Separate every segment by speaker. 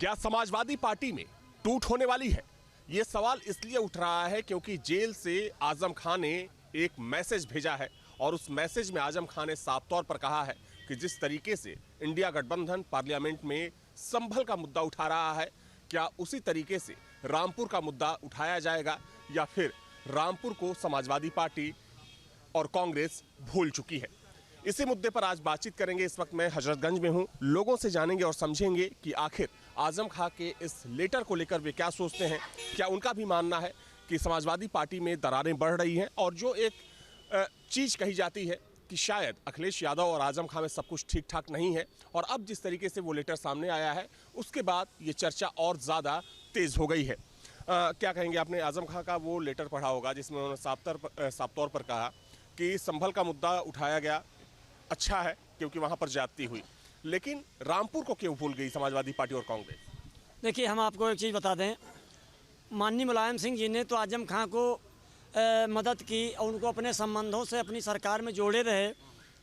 Speaker 1: क्या समाजवादी पार्टी में टूट होने वाली है? ये सवाल इसलिए उठ रहा है क्योंकि जेल से आजम खान ने एक मैसेज भेजा है और उस मैसेज में आजम खान ने साफ तौर पर कहा है कि जिस तरीके से इंडिया गठबंधन पार्लियामेंट में संभल का मुद्दा उठा रहा है, क्या उसी तरीके से रामपुर का मुद्दा उठाया जाएगा या फिर रामपुर को समाजवादी पार्टी और कांग्रेस भूल चुकी है? इसी मुद्दे पर आज बातचीत करेंगे। इस वक्त मैं हजरतगंज में हूं। लोगों से जानेंगे और समझेंगे कि आखिर आजम खां के इस लेटर को लेकर वे क्या सोचते हैं। क्या उनका भी मानना है कि समाजवादी पार्टी में दरारें बढ़ रही हैं और जो एक चीज़ कही जाती है कि शायद अखिलेश यादव और आजम खां में सब कुछ ठीक ठाक नहीं है, और अब जिस तरीके से वो लेटर सामने आया है उसके बाद ये चर्चा और ज़्यादा तेज़ हो गई है। क्या कहेंगे? आपने आजम खां का वो लेटर पढ़ा होगा जिसमें उन्होंने साफ तौर पर कहा कि संभल का मुद्दा उठाया गया, अच्छा है क्योंकि वहाँ पर ज्यादती हुई, लेकिन रामपुर को क्यों भूल गई समाजवादी पार्टी और कांग्रेस?
Speaker 2: देखिए, हम आपको एक चीज़ बता दें, माननीय मुलायम सिंह जी ने तो आजम खां को मदद की और उनको अपने संबंधों से अपनी सरकार में जोड़े रहे।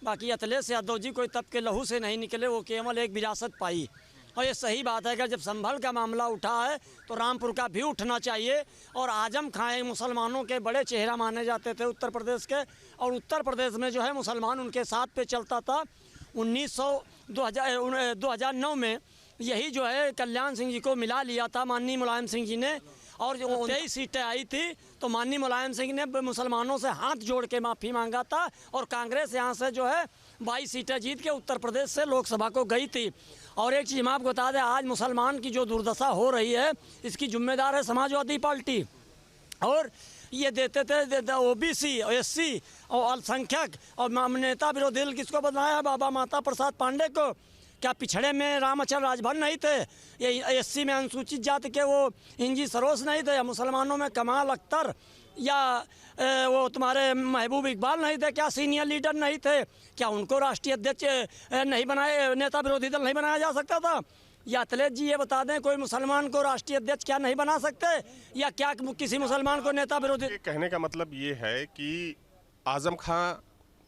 Speaker 2: बाकी अखिलेश यादव जी कोई तब के लहू से नहीं निकले, वो केवल एक विरासत पाई। और ये सही बात है कि जब संभल का मामला उठा है तो रामपुर का भी उठना चाहिए। और आजम खां मुसलमानों के बड़े चेहरा माने जाते थे उत्तर प्रदेश के, और उत्तर प्रदेश में जो है मुसलमान उनके साथ पे चलता था। 2009 में यही जो है कल्याण सिंह जी को मिला लिया था माननीय मुलायम सिंह जी ने, और जो 23 सीटें आई थी तो माननीय मुलायम सिंह ने मुसलमानों से हाथ जोड़ के माफ़ी मांगा था, और कांग्रेस यहाँ से जो है 22 सीटें जीत के उत्तर प्रदेश से लोकसभा को गई थी। और एक चीज़ मैं आपको बता दें, आज मुसलमान की जो दुर्दशा हो रही है इसकी जिम्मेदार है समाजवादी पार्टी। और ये देते थे OBC और SC और अल्पसंख्यक और नेता विरोधी दल किसको बनाया? बाबा माता प्रसाद पांडे को। क्या पिछड़े में रामचंद्र राजभर नहीं थे? ये SC में अनुसूचित जाति के वो इंजी सरोज नहीं थे? या मुसलमानों में कमाल अख्तर या वो तुम्हारे महबूब इकबाल नहीं थे? क्या सीनियर लीडर नहीं थे? क्या उनको राष्ट्रीय अध्यक्ष नहीं बनाए, नेता विरोधी दल नहीं बनाया जा सकता था? या अखिलेश जी ये बता दें, कोई मुसलमान को राष्ट्रीय अध्यक्ष क्या नहीं बना सकते? या क्या किसी मुसलमान को नेता विरोधी?
Speaker 1: कहने का मतलब ये है कि आजम खां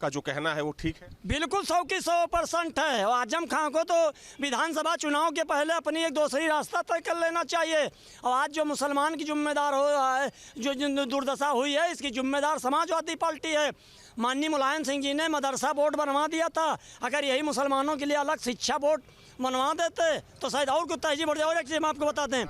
Speaker 1: का जो कहना है वो ठीक है? बिल्कुल
Speaker 2: 100 की 100% है। और आजम खां को तो विधानसभा चुनाव के पहले अपनी एक दूसरी रास्ता तय कर लेना चाहिए। और आज जो मुसलमान की जिम्मेदार हो रहा है, जो दुर्दशा हुई है, इसकी जिम्मेदार समाजवादी पार्टी है। माननीय मुलायम सिंह जी ने मदरसा बोर्ड बनवा दिया था। अगर यही मुसलमानों के लिए अलग शिक्षा बोर्ड बनवा देते तो शायद और कुछ तहजीब बढ़ जाए। और एक चीज़ हम आपको बता दें,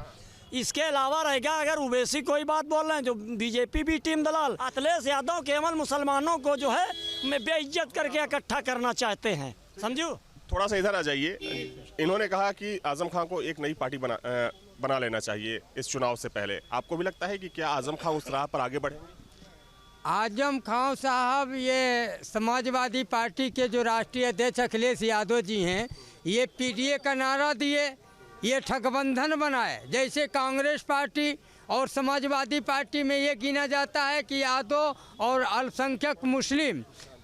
Speaker 2: इसके अलावा रहेगा, अगर ओवैसी कोई बात बोल रहे हैं जो बीजेपी भी टीम दलाल, अखिलेश यादव केवल मुसलमानों को जो है बेइज्जत करके इकट्ठा करना चाहते हैं, समझो।
Speaker 1: थोड़ा सा इधर आ जाइए। इन्होंने कहा कि आजम खां को एक नई पार्टी बना लेना चाहिए इस चुनाव से पहले। आपको भी लगता है कि क्या आजम खां उस राह पर आगे बढ़े?
Speaker 3: आजम खां साहब ये समाजवादी पार्टी के जो राष्ट्रीय अध्यक्ष अखिलेश यादव जी हैं, ये PDA का नारा दिए, ये ठगबंधन बनाए। जैसे कांग्रेस पार्टी और समाजवादी पार्टी में ये गिना जाता है कि यादव और अल्पसंख्यक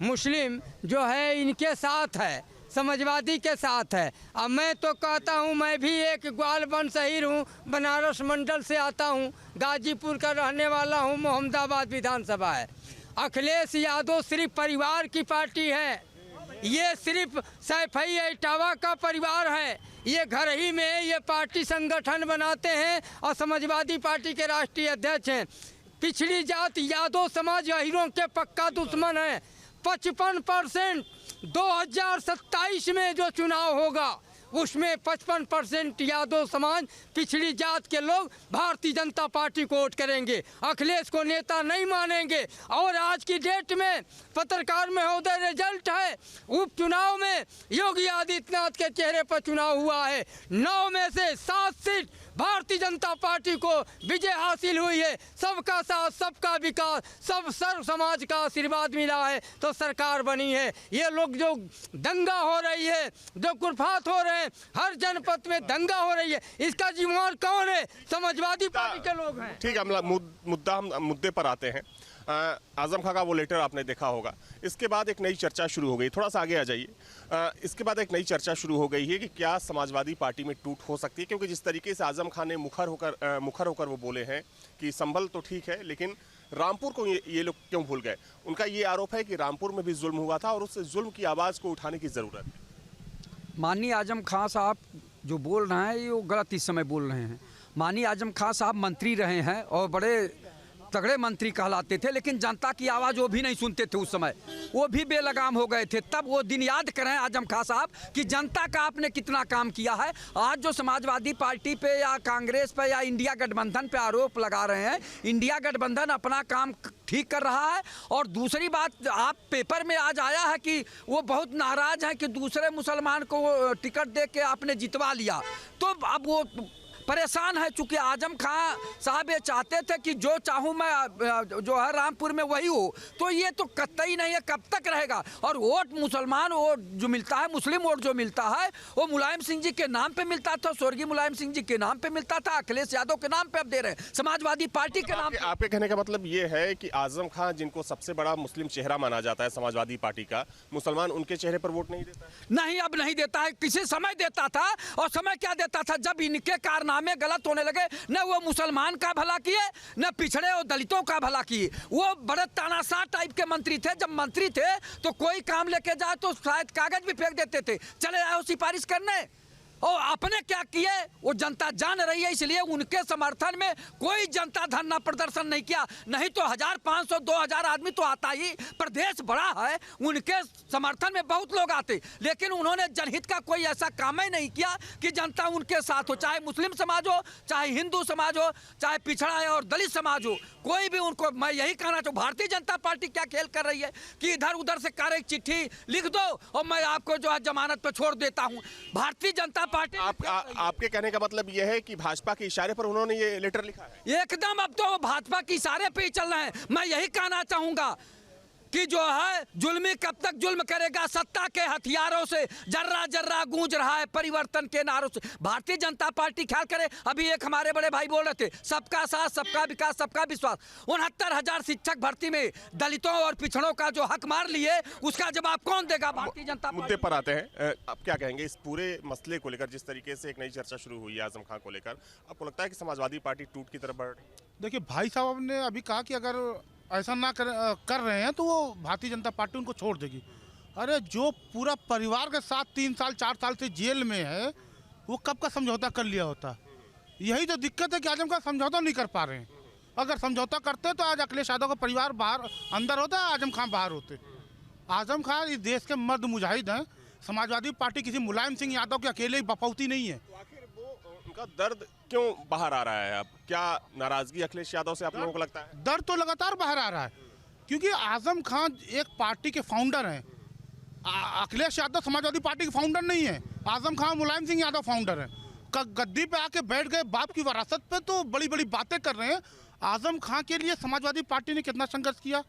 Speaker 3: मुस्लिम जो है इनके साथ है, समाजवादी के साथ है। अब मैं तो कहता हूँ, मैं भी एक ग्वालबन शहीर हूँ, बनारस मंडल से आता हूँ, गाजीपुर का रहने वाला हूँ, मोहम्मदाबाद विधानसभा है। अखिलेश यादव सिर्फ परिवार की पार्टी है, ये सिर्फ सैफई इटावा का परिवार है। ये घर ही में ये पार्टी संगठन बनाते हैं और समाजवादी पार्टी के राष्ट्रीय अध्यक्ष हैं। पिछड़ी जात यादव समाज हीरों के पक्का दुश्मन है। 55% 2027 में जो चुनाव होगा उसमें 55% यादव समाज पिछड़ी जात के लोग भारतीय जनता पार्टी को वोट करेंगे, अखिलेश को नेता नहीं मानेंगे। और आज की डेट में पत्रकार महोदय, रिजल्ट है उपचुनाव में योगी आदित्यनाथ के चेहरे पर चुनाव हुआ है। 9 में से 7 सीट भारतीय जनता पार्टी को विजय हासिल हुई है। सबका साथ, सबका विकास, सब सर्व समाज का आशीर्वाद मिला है तो सरकार बनी है। ये लोग जो दंगा हो रही है, जो कुर्फात हो रहे हैं, हर जनपद में दंगा हो रही है, इसका जिम्मेदार कौन है? समाजवादी पार्टी के लोग हैं।
Speaker 1: ठीक है, हम मुद्दे पर आते हैं। आजम खां का वो लेटर आपने देखा होगा। इसके बाद एक नई चर्चा शुरू हो गई। थोड़ा सा आगे आ जाइए। इसके बाद एक नई चर्चा शुरू हो गई है कि क्या समाजवादी पार्टी में टूट हो सकती है, क्योंकि जिस तरीके से आजम खां ने मुखर होकर वो बोले हैं कि संभल तो ठीक है लेकिन रामपुर को ये लोग क्यों भूल गए। उनका ये आरोप है कि रामपुर में भी जुल्म हुआ था और उस जुल्म की आवाज़ को उठाने की ज़रूरत है।
Speaker 4: माननीय आजम खां साहब जो बोल रहे हैं ये वो गलत इस समय बोल रहे हैं। माननीय आजम खां साहब मंत्री रहे हैं और बड़े तगड़े मंत्री कहलाते थे, लेकिन जनता की आवाज़ वो भी नहीं सुनते थे उस समय, वो भी बेलगाम हो गए थे। तब वो दिन याद करें आजम खां साहब कि जनता का आपने कितना काम किया है। आज जो समाजवादी पार्टी पे या कांग्रेस पे या इंडिया गठबंधन पे आरोप लगा रहे हैं, इंडिया गठबंधन अपना काम ठीक कर रहा है। और दूसरी बात, आप पेपर में आज आया है कि वो बहुत नाराज़ हैं कि दूसरे मुसलमान को टिकट दे के आपने जितवा लिया, तो अब वो परेशान है। चूँकि आजम खां साहब ये चाहते थे कि जो चाहूँ मैं जो है रामपुर में वही हो, तो ये तो कतई नहीं है, कब तक रहेगा। और वोट मुसलमान वोट जो मिलता है, मुस्लिम वोट जो मिलता है, वो मुलायम सिंह जी के नाम पे मिलता था, स्वर्गीय मुलायम सिंह जी के नाम पे मिलता था, अखिलेश यादव के नाम पे अब दे रहे हैं, समाजवादी पार्टी के नाम पे।
Speaker 1: आपके कहने का मतलब ये है कि आजम खां जिनको सबसे बड़ा मुस्लिम चेहरा माना जाता है समाजवादी पार्टी का, मुसलमान उनके चेहरे पर वोट नहीं देता है?
Speaker 4: नहीं, अब नहीं देता है। किसी समय देता था, और समय क्या देता था, जब इनके कारनामे गलत होने लगे, न वो मुसलमान का भला किए, न पिछड़े और दलितों का भला किए। वो बड़े तानाशाह टाइप के मंत्री थे। जब मंत्री थे तो कोई काम लेके जाए तो शायद कागज भी फेंक देते थे, चले आए सिफारिश करने। और आपने क्या किए वो जनता जान रही है, इसलिए उनके समर्थन में कोई जनता धरना प्रदर्शन नहीं किया। नहीं तो 1500 2000 आदमी तो आता ही, प्रदेश बड़ा है, उनके समर्थन में बहुत लोग आते, लेकिन उन्होंने जनहित का कोई ऐसा काम ही नहीं किया कि जनता उनके साथ हो, चाहे मुस्लिम समाज हो, चाहे हिंदू समाज हो, चाहे पिछड़ा है और दलित समाज हो, कोई भी उनको। मैं यही कहना चाहूँ, भारतीय जनता पार्टी क्या खेल कर रही है कि इधर उधर से कर एक चिट्ठी लिख दो और मैं आपको जो है जमानत पर छोड़ देता हूँ। भारतीय जनता पार्टी
Speaker 1: आपके कहने का मतलब यह है कि भाजपा के इशारे पर उन्होंने ये लेटर लिखा है?
Speaker 4: एकदम, अब तो भाजपा के इशारे पे ही चल रहे हैं। मैं यही कहना चाहूंगा कि जो है जुल्मी कब तक जुल्म करेगा, सत्ता के हथियारों से जर्रा जर्रा गूंज रहा है परिवर्तन के नारों से। भारतीय जनता पार्टी ख्याल करे, अभी एक हमारे बड़े भाई बोल रहे थे, सबका साथ, सबका विकास, सबका विश्वास। 69,000 शिक्षक भर्ती में दलितों और पिछड़ों का जो हक मार लिए, उसका जवाब कौन देगा? भारतीय जनता पार्टी।
Speaker 1: मुद्दे पर आते हैं, आप क्या कहेंगे इस पूरे मसले को लेकर? जिस तरीके से एक नई चर्चा शुरू हुई है आजम खां को लेकर, आपको लगता है कि समाजवादी पार्टी टूट की तरफ बढ़ रही है?
Speaker 5: देखिए, भाई साहब ने अभी कहा कि अगर ऐसा ना कर रहे हैं तो वो भारतीय जनता पार्टी उनको छोड़ देगी। अरे जो पूरा परिवार के साथ 3 साल 4 साल से जेल में है, वो कब का समझौता कर लिया होता। यही तो दिक्कत है कि आजम खां समझौता नहीं कर पा रहे हैं। अगर समझौता करते तो आज अखिलेश यादव का परिवार बाहर अंदर होता, आजम खां बाहर होते। आजम खां इस देश के मर्द मुजाहिद हैं। समाजवादी पार्टी किसी मुलायम सिंह यादव के अकेले ही बपौती नहीं है।
Speaker 1: उनका दर्द क्यों बाहर आ रहा है? अब क्या नाराजगी अखिलेश यादव से आप लोगों को लगता है?
Speaker 5: दर्द तो लगातार बाहर आ रहा है, क्योंकि आजम खां एक पार्टी के फाउंडर हैं। अखिलेश यादव समाजवादी पार्टी के फाउंडर नहीं है। आजम खां मुलायम सिंह यादव फाउंडर हैं। गद्दी पे आके बैठ गए, बाप की वरासत पे तो बड़ी बड़ी बातें कर रहे हैं। आजम खां के लिए समाजवादी पार्टी ने कितना संघर्ष किया,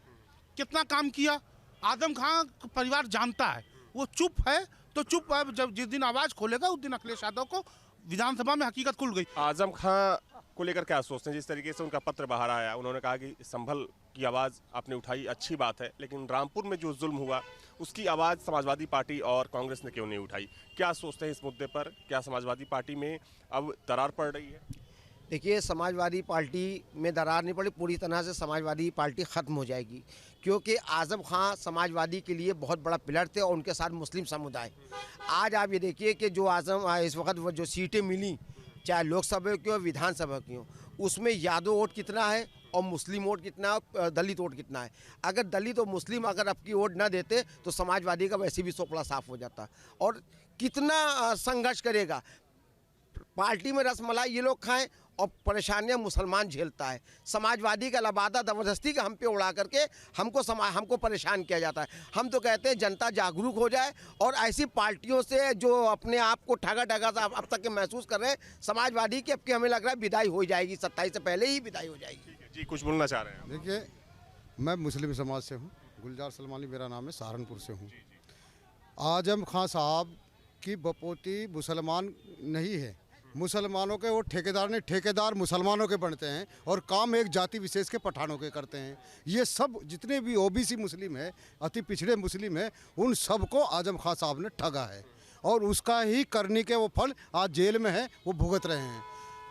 Speaker 5: कितना काम किया, आजम खां परिवार जानता है। वो चुप है तो चुप है, जब जिस दिन आवाज़ खोलेगा उस दिन अखिलेश यादव को विधानसभा में हकीकत खुल गई।
Speaker 1: आजम खां को लेकर क्या सोचते हैं? जिस तरीके से उनका पत्र बाहर आया, उन्होंने कहा कि संभल की आवाज़ आपने उठाई, अच्छी बात है, लेकिन रामपुर में जो जुल्म हुआ उसकी आवाज़ समाजवादी पार्टी और कांग्रेस ने क्यों नहीं उठाई? क्या सोचते हैं इस मुद्दे पर? क्या समाजवादी पार्टी में अब दरार पड़ रही है?
Speaker 6: देखिए, समाजवादी पार्टी में दरार नहीं पड़ी, पूरी तरह से समाजवादी पार्टी ख़त्म हो जाएगी, क्योंकि आज़म खां समाजवादी के लिए बहुत बड़ा पिलर थे और उनके साथ मुस्लिम समुदाय। आज आप ये देखिए कि जो आज़म इस वक्त वो जो सीटें मिली, चाहे लोकसभा की हो विधानसभा की हो, उसमें यादव वोट कितना है और मुस्लिम वोट कितना है, दलित वोट कितना है। अगर दलित और मुस्लिम अगर आपकी वोट ना देते तो समाजवादी का वैसे भी सोपड़ा साफ हो जाता। और कितना संघर्ष करेगा, पार्टी में रसमलाई ये लोग खाएं और परेशानियां मुसलमान झेलता है। समाजवादी का लबादा ज़बरदस्ती का हम पे उड़ा करके हमको परेशान किया जाता है। हम तो कहते हैं जनता जागरूक हो जाए और ऐसी पार्टियों से जो अपने आप को ठगा ठगा सा अब तक के महसूस कर रहे हैं, समाजवादी की अब की हमें लग रहा है विदाई हो जाएगी, 27 से पहले ही विदाई हो जाएगी।
Speaker 1: जी, कुछ बोलना चाह रहे हैं?
Speaker 7: देखिए, मैं मुस्लिम समाज से हूँ, गुलजार सलमानी मेरा नाम है, सहारनपुर से हूँ। आजम खां साहब की बपोती मुसलमान नहीं है। मुसलमानों के वो ठेकेदार मुसलमानों के बनते हैं और काम एक जाति विशेष के पठानों के करते हैं। ये सब जितने भी ओबीसी मुस्लिम है, अति पिछड़े मुस्लिम है, उन सबको आजम खां साहब ने ठगा है और उसका ही करने के वो फल आज जेल में है, वो भुगत रहे हैं।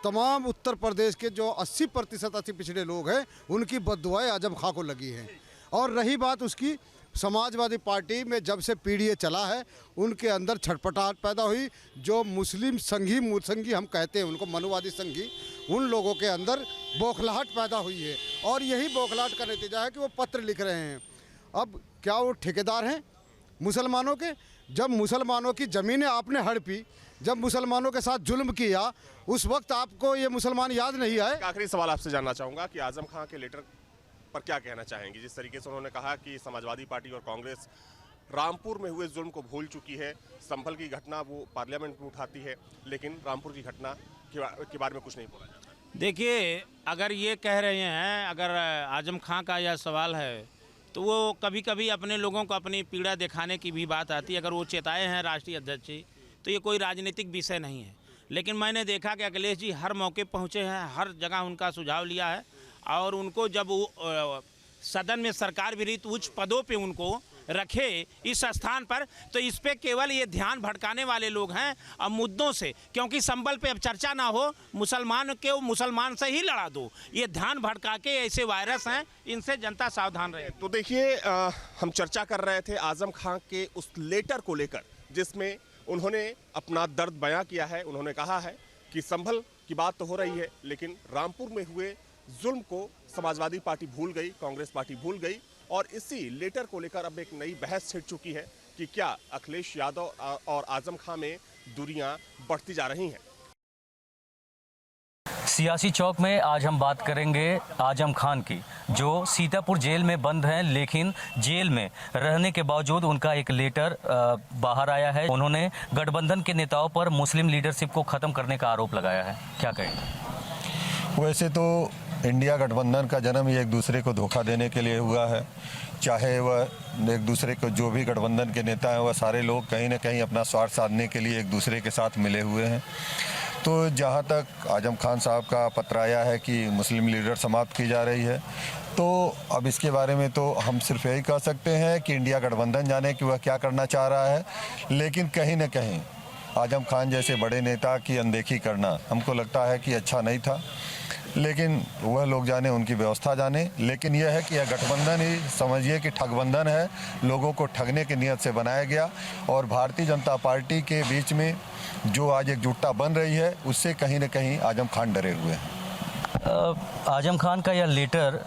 Speaker 7: तमाम उत्तर प्रदेश के जो 80% अति पिछड़े लोग हैं, उनकी बद्दुआएं आजम खां को लगी हैं। और रही बात उसकी समाजवादी पार्टी में जब से पीडीए चला है उनके अंदर छटपटाहट पैदा हुई। जो मुस्लिम संघी हम कहते हैं उनको, मनुवादी संघी, उन लोगों के अंदर बौखलाहट पैदा हुई है और यही बौखलाहट का नतीजा है कि वो पत्र लिख रहे हैं। अब क्या वो ठेकेदार हैं मुसलमानों के? जब मुसलमानों की ज़मीनें आपने हड़पी, जब मुसलमानों के साथ जुल्म किया, उस वक्त आपको ये मुसलमान याद नहीं आए?
Speaker 1: आखिरी सवाल आपसे जानना चाहूँगा कि आजम खां के लेटर पर क्या कहना चाहेंगे? जिस तरीके से उन्होंने कहा कि समाजवादी पार्टी और कांग्रेस रामपुर में हुए जुल्म को भूल चुकी है, संभल की घटना वो पार्लियामेंट में उठाती है, लेकिन रामपुर की घटना के बारे में कुछ नहीं बोला जाता।
Speaker 8: देखिए, अगर ये कह रहे हैं, अगर आजम खां का यह सवाल है, तो वो कभी कभी अपने लोगों को अपनी पीड़ा दिखाने की भी बात आती है। अगर वो चेताए हैं राष्ट्रीय अध्यक्ष जी, तो ये कोई राजनीतिक विषय नहीं है। लेकिन मैंने देखा कि अखिलेश जी हर मौके पहुँचे हैं, हर जगह उनका सुझाव लिया है और उनको जब वो सदन में सरकार विहित उच्च पदों पे उनको रखे इस स्थान पर, तो इस पे केवल ये ध्यान भटकाने वाले लोग हैं अब मुद्दों से, क्योंकि संबल पे अब चर्चा ना हो, मुसलमान के मुसलमान से ही लड़ा दो, ये ध्यान भटका के ऐसे वायरस हैं, इनसे जनता सावधान रहे।
Speaker 1: तो देखिए, हम चर्चा कर रहे थे आजम खां के उस लेटर को लेकर जिसमें उन्होंने अपना दर्द बयां किया है। उन्होंने कहा है कि संभल की बात तो हो रही है, लेकिन रामपुर में हुए जुल्म को समाजवादी पार्टी भूल गई, कांग्रेस पार्टी भूल गई और इसी लेटर को लेकर अब एक नई बहस छिड़ चुकी है कि क्या अखिलेश यादव और आजम खां में दूरियां बढ़ती जा रही हैं।
Speaker 9: सियासी चौक में आज हम बात करेंगे आजम खान की, जो सीतापुर जेल में बंद हैं, लेकिन जेल में रहने के बावजूद उनका एक लेटर बाहर आया है। उन्होंने गठबंधन के नेताओं पर मुस्लिम लीडरशिप को ख़त्म करने का आरोप लगाया है। क्या कहेंगे?
Speaker 10: वैसे तो इंडिया गठबंधन का जन्म ही एक दूसरे को धोखा देने के लिए हुआ है। चाहे वह एक दूसरे को, जो भी गठबंधन के नेता हैं, वह सारे लोग कहीं ना कहीं अपना स्वार्थ साधने के लिए एक दूसरे के साथ मिले हुए हैं। तो जहाँ तक आजम खान साहब का पत्र आया है कि मुस्लिम लीडर समाप्त की जा रही है, तो अब इसके बारे में तो हम सिर्फ यही कह सकते हैं कि इंडिया गठबंधन जाने कि वह क्या करना चाह रहा है। लेकिन कहीं ना कहीं आजम खान जैसे बड़े नेता की अनदेखी करना हमको लगता है कि अच्छा नहीं था। लेकिन वह लोग जाने, उनकी व्यवस्था जाने। लेकिन यह है कि यह गठबंधन ही समझिए कि ठगबंधन है, लोगों को ठगने की नीयत से बनाया गया और भारतीय जनता पार्टी के बीच में जो आज एकजुटता बन रही है, उससे कहीं न कहीं आजम खान डरे हुए हैं।
Speaker 9: आजम खान का यह लेटर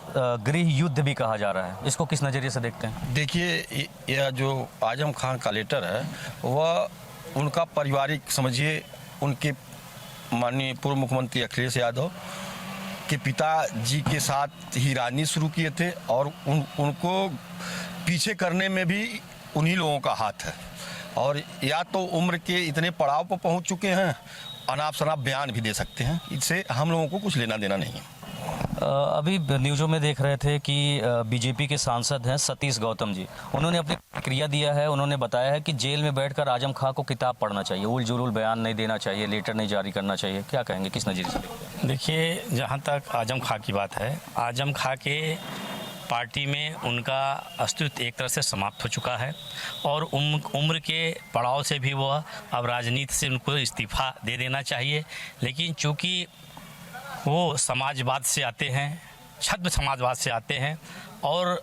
Speaker 9: गृह युद्ध भी कहा जा रहा है, इसको किस नज़रिए से देखते हैं?
Speaker 11: देखिए, यह जो आजम खान का लेटर है वह उनका पारिवारिक, समझिए उनके माननीय पूर्व मुख्यमंत्री अखिलेश यादव के पिताजी के साथ ही राजनीति शुरू किए थे और उनको पीछे करने में भी उन्हीं लोगों का हाथ है। और या तो उम्र के इतने पड़ाव पर पहुंच चुके हैं, अनाप शनाप बयान भी दे सकते हैं, इससे हम लोगों को कुछ लेना देना नहीं है।
Speaker 9: अभी न्यूज़ों में देख रहे थे कि बीजेपी के सांसद हैं सतीश गौतम जी, उन्होंने अपनी प्रतिक्रिया दिया है। उन्होंने बताया है कि जेल में बैठकर आजम खां को किताब पढ़ना चाहिए, उल जुलूल बयान नहीं देना चाहिए, लेटर नहीं जारी करना चाहिए। क्या कहेंगे, किस नज़रिए से?
Speaker 12: देखिए, जहाँ तक आजम खां की बात है, आजम खां के पार्टी में उनका अस्तित्व एक तरह से समाप्त हो चुका है और उम्र के पड़ाव से भी वह अब राजनीति से उनको इस्तीफा दे देना चाहिए। लेकिन चूँकि वो समाजवाद से आते हैं, छद्म समाजवाद से आते हैं और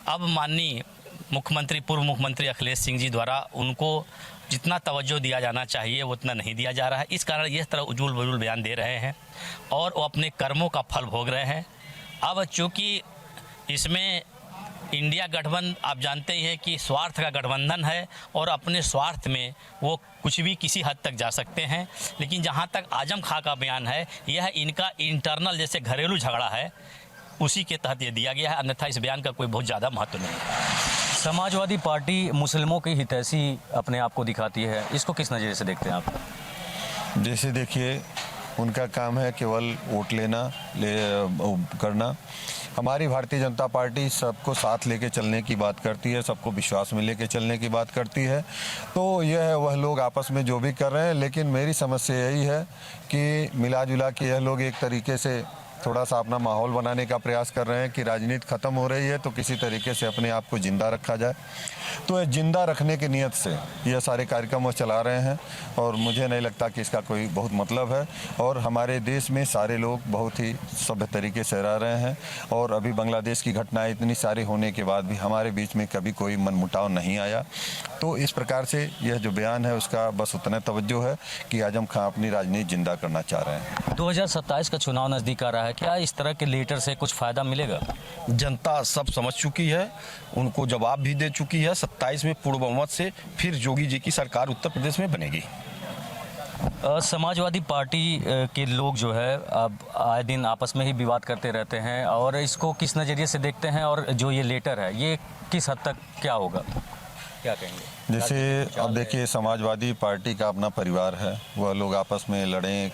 Speaker 12: अब माननीय मुख्यमंत्री, पूर्व मुख्यमंत्री अखिलेश सिंह जी द्वारा उनको जितना तवज्जो दिया जाना चाहिए वो उतना नहीं दिया जा रहा है। इस कारण इस तरह उजूल बजूल बयान दे रहे हैं और वो अपने कर्मों का फल भोग रहे हैं। अब चूँकि इसमें इंडिया गठबंधन, आप जानते ही हैं कि स्वार्थ का गठबंधन है और अपने स्वार्थ में वो कुछ भी किसी हद तक जा सकते हैं। लेकिन जहाँ तक आजम खां का बयान है, यह इनका इंटरनल जैसे घरेलू झगड़ा है, उसी के तहत ये दिया गया है, अन्यथा इस बयान का कोई बहुत ज़्यादा महत्व नहीं है।
Speaker 9: समाजवादी पार्टी मुस्लिमों की हितैषी अपने आप को दिखाती है, इसको किस नज़रिए से देखते हैं आप?
Speaker 10: जैसे देखिए, उनका काम है केवल वोट करना। हमारी भारतीय जनता पार्टी सबको साथ लेके चलने की बात करती है, सबको विश्वास में लेके चलने की बात करती है। तो यह वह लोग आपस में जो भी कर रहे हैं, लेकिन मेरी समस्या यही है कि मिला जुला के यह लोग एक तरीके से थोड़ा सा अपना माहौल बनाने का प्रयास कर रहे हैं कि राजनीति खत्म हो रही है तो किसी तरीके से अपने आप को जिंदा रखा जाए। तो ये जिंदा रखने की नीयत से ये सारे कार्यक्रम वो चला रहे हैं और मुझे नहीं लगता कि इसका कोई बहुत मतलब है। और हमारे देश में सारे लोग बहुत ही सभ्य तरीके से रह रहे हैं और अभी बांग्लादेश की घटनाएं इतनी सारी होने के बाद भी हमारे बीच में कभी कोई मनमुटाव नहीं आया। तो इस प्रकार से यह जो बयान है उसका बस उतना तवज्जो है कि आजम खां अपनी राजनीति जिंदा करना चाह रहे हैं।
Speaker 9: 2027 का चुनाव नज़दीक आ रहा है, क्या इस तरह के लेटर से कुछ फ़ायदा मिलेगा?
Speaker 11: जनता सब समझ चुकी है, उनको जवाब भी दे चुकी है। 27 में पूर्ण बहुमत से फिर योगी जी की सरकार उत्तर प्रदेश में बनेगी।
Speaker 9: समाजवादी पार्टी के लोग जो है अब आए दिन आपस में ही विवाद करते रहते हैं और इसको किस नज़रिए से देखते हैं और जो ये लेटर है ये किस हद तक क्या होगा, क्या कहेंगे?
Speaker 10: जैसे अब देखिए, समाजवादी पार्टी का अपना परिवार है, वह लोग आपस में लड़ें,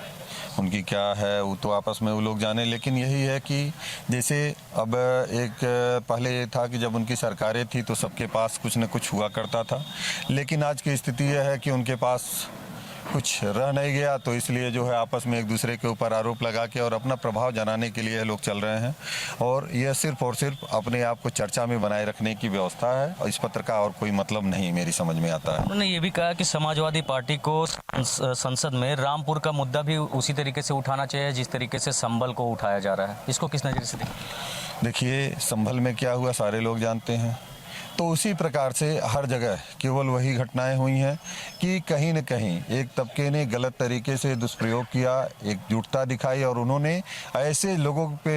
Speaker 10: उनकी क्या है वो तो आपस में वो लोग जाने। लेकिन यही है कि जैसे अब एक पहले ये था कि जब उनकी सरकारें थी तो सबके पास कुछ न कुछ हुआ करता था, लेकिन आज की स्थिति यह है कि उनके पास कुछ रह नहीं गया, तो इसलिए जो है आपस में एक दूसरे के ऊपर आरोप लगा के और अपना प्रभाव जमाने के लिए लोग चल रहे हैं। और यह सिर्फ और सिर्फ अपने आप को चर्चा में बनाए रखने की व्यवस्था है और इस पत्र का और कोई मतलब नहीं मेरी समझ में आता है।
Speaker 9: उन्होंने ये भी कहा कि समाजवादी पार्टी को संसद में रामपुर का मुद्दा भी उसी तरीके से उठाना चाहिए जिस तरीके से संभल को उठाया जा रहा है। इसको किस नज़रिए से
Speaker 10: देखिए, संभल में क्या हुआ सारे लोग जानते हैं। तो उसी प्रकार से हर जगह केवल वही घटनाएं हुई हैं कि कहीं न कहीं एक तबके ने गलत तरीके से दुष्प्रयोग किया, एकजुटता दिखाई और उन्होंने ऐसे लोगों पे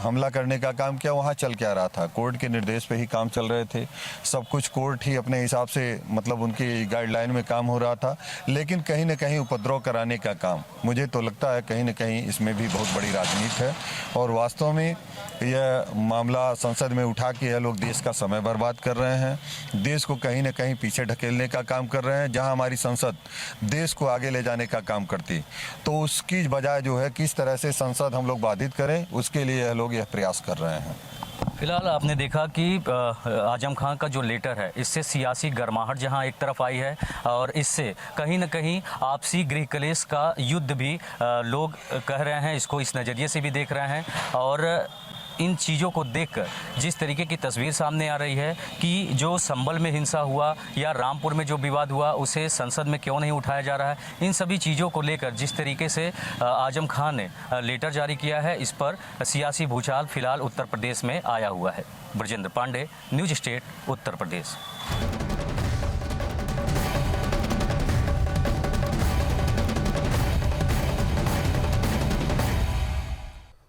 Speaker 10: हमला करने का काम किया। वहाँ चल क्या रहा था, कोर्ट के निर्देश पे ही काम चल रहे थे, सब कुछ कोर्ट ही अपने हिसाब से मतलब उनकी गाइडलाइन में काम हो रहा था। लेकिन कहीं न कहीं उपद्रव कराने का काम, मुझे तो लगता है कहीं न कहीं इसमें भी बहुत बड़ी राजनीति है और वास्तव में यह मामला संसद में उठा के यह लोग देश का समय बर्बाद कर रहे हैं, देश को कहीं न कहीं पीछे ढकेलने का काम कर रहे हैं। जहां हमारी संसद देश को आगे ले जाने का काम करती, तो उसकी बजाय जो है किस तरह से संसद हम लोग बाधित करें, उसके लिए यह लोग यह प्रयास कर रहे हैं।
Speaker 9: फिलहाल आपने देखा कि आजम खां का जो लेटर है इससे सियासी गर्माहट जहां एक तरफ आई है और इससे कहीं न कहीं आपसी गृह कलेश का युद्ध भी लोग कह रहे हैं, इसको इस नज़रिए से भी देख रहे हैं। और इन चीज़ों को देखकर जिस तरीके की तस्वीर सामने आ रही है कि जो संभल में हिंसा हुआ या रामपुर में जो विवाद हुआ उसे संसद में क्यों नहीं उठाया जा रहा है, इन सभी चीज़ों को लेकर जिस तरीके से आजम खां ने लेटर जारी किया है, इस पर सियासी भूचाल फिलहाल उत्तर प्रदेश में आया हुआ है। Brajendra Pandey, news state, Uttar Pradesh.